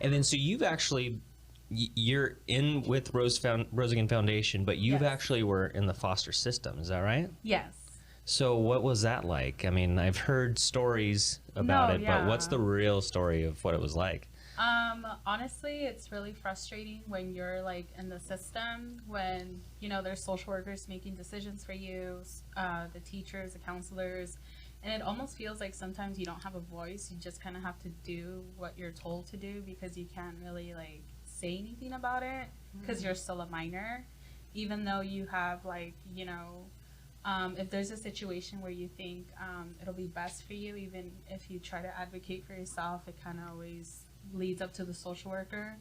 And then so you've actually you're in with Rose Again Foundation, but you've Yes. actually were in the foster system. Is that right? Yes. So what was that like? I mean, I've heard stories about No, it, but what's yeah. the real story of what it was like? Honestly, it's really frustrating when you're like in the system, when, you know, there's social workers making decisions for you, the teachers, the counselors, and it almost feels like sometimes you don't have a voice. You just kind of have to do what you're told to do because you can't really like say anything about it because you're still a minor, even though you have like, you know, if there's a situation where you think it'll be best for you, even if you try to advocate for yourself, it kind of always leads up to the social worker.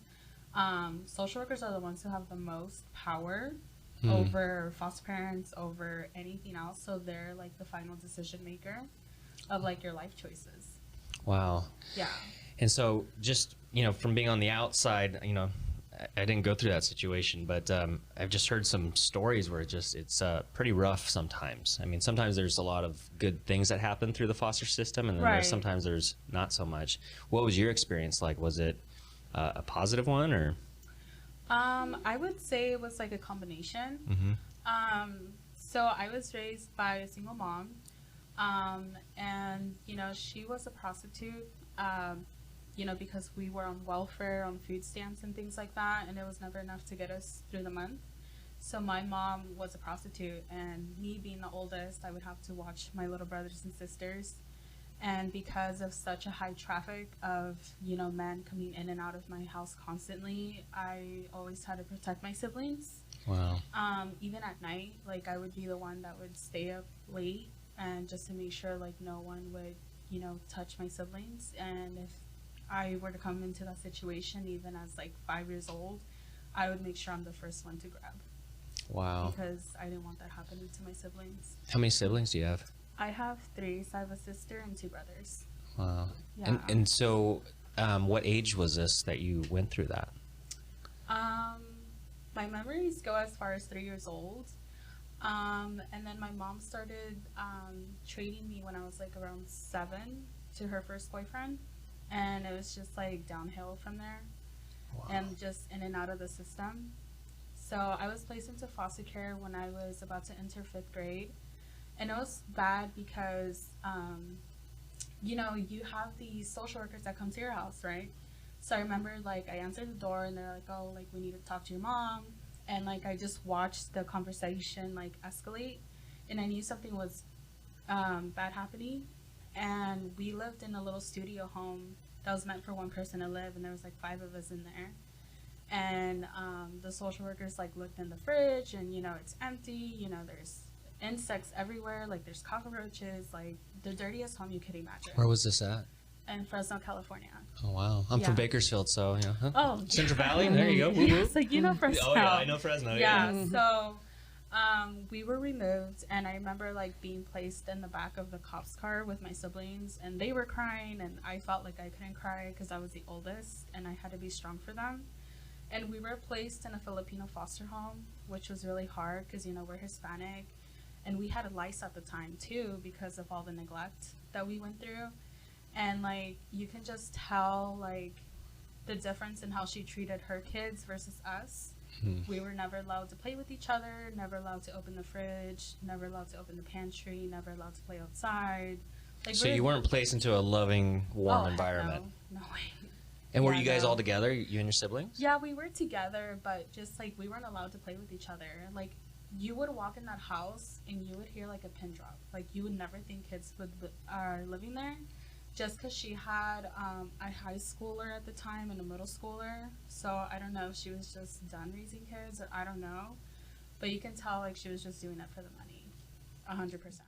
Social workers are the ones who have the most power over foster parents, over anything else. So they're like the final decision maker of like your life choices. Wow. Yeah. And so just, you know, from being on the outside, you know, I didn't go through that situation, but I've just heard some stories where it's pretty rough sometimes. I mean, sometimes there's a lot of good things that happen through the foster system, and then Right. sometimes there's not so much. What was your experience like? Was it a positive one, or? I would say it was like a combination. So I was raised by a single mom, and you know she was a prostitute. You know, because we were on welfare, on food stamps and things like that, and it was never enough to get us through the month. So my mom was a prostitute, and me being the oldest, I would have to watch my little brothers and sisters. And because of such a high traffic of, you know, men coming in and out of my house constantly, I always had to protect my siblings. Wow. Even at night, like I would be the one that would stay up late and just to make sure like no one would, you know, touch my siblings. And if I were to come into that situation, even as like 5 years old, I would make sure I'm the first one to grab Wow. because I didn't want that happening to my siblings. How many siblings do you have? I have three. So I have a sister and two brothers. Wow. Yeah. And so what age was this that you went through that? My memories go as far as 3 years old. And then my mom started trading me when I was like around 7 to her first boyfriend. And it was just like downhill from there. Wow. And just in and out of the system. So I was placed into foster care when I was about to enter 5th grade. And it was bad because, you know, you have these social workers that come to your house, right? So I remember, like, I answered the door and they're like, oh, like, we need to talk to your mom. And, like, I just watched the conversation, like, escalate. And I knew something was bad happening. And we lived in a little studio home that was meant for one person to live. And there was, like, 5 of us in there. And the social workers, like, looked in the fridge and, you know, it's empty. You know, there's insects everywhere. Like, there's cockroaches. Like, the dirtiest home you could imagine. Where was this at? In Fresno, California. Oh, wow. I'm from Yeah. Bakersfield, so, you know. Huh? Oh, Central Valley? There you go. Woo, woo. Yes, like, you know Fresno. Oh, yeah, I know Fresno. Yeah, so we were removed, and I remember, like, being placed in the back of the cops' car with my siblings, and they were crying, and I felt like I couldn't cry because I was the oldest, and I had to be strong for them. And we were placed in a Filipino foster home, which was really hard because, you know, we're Hispanic, and we had lice at the time, too, because of all the neglect that we went through. And, like, you can just tell, like, the difference in how she treated her kids versus us. We were never allowed to play with each other, never allowed to open the fridge, never allowed to open the pantry, never allowed to play outside. Like, So really- you weren't placed into a loving, warm Oh, heck environment. No way. And were Yeah, you guys no. all together, you and your siblings? Yeah, we were together, but just, like, we weren't allowed to play with each other. Like, you would walk in that house and you would hear, like, a pin drop. Like, you would never think kids are living there. Just because she had a high schooler at the time and a middle schooler. So I don't know if she was just done raising kids or I don't know. But you can tell, like, she was just doing it for the money. 100%.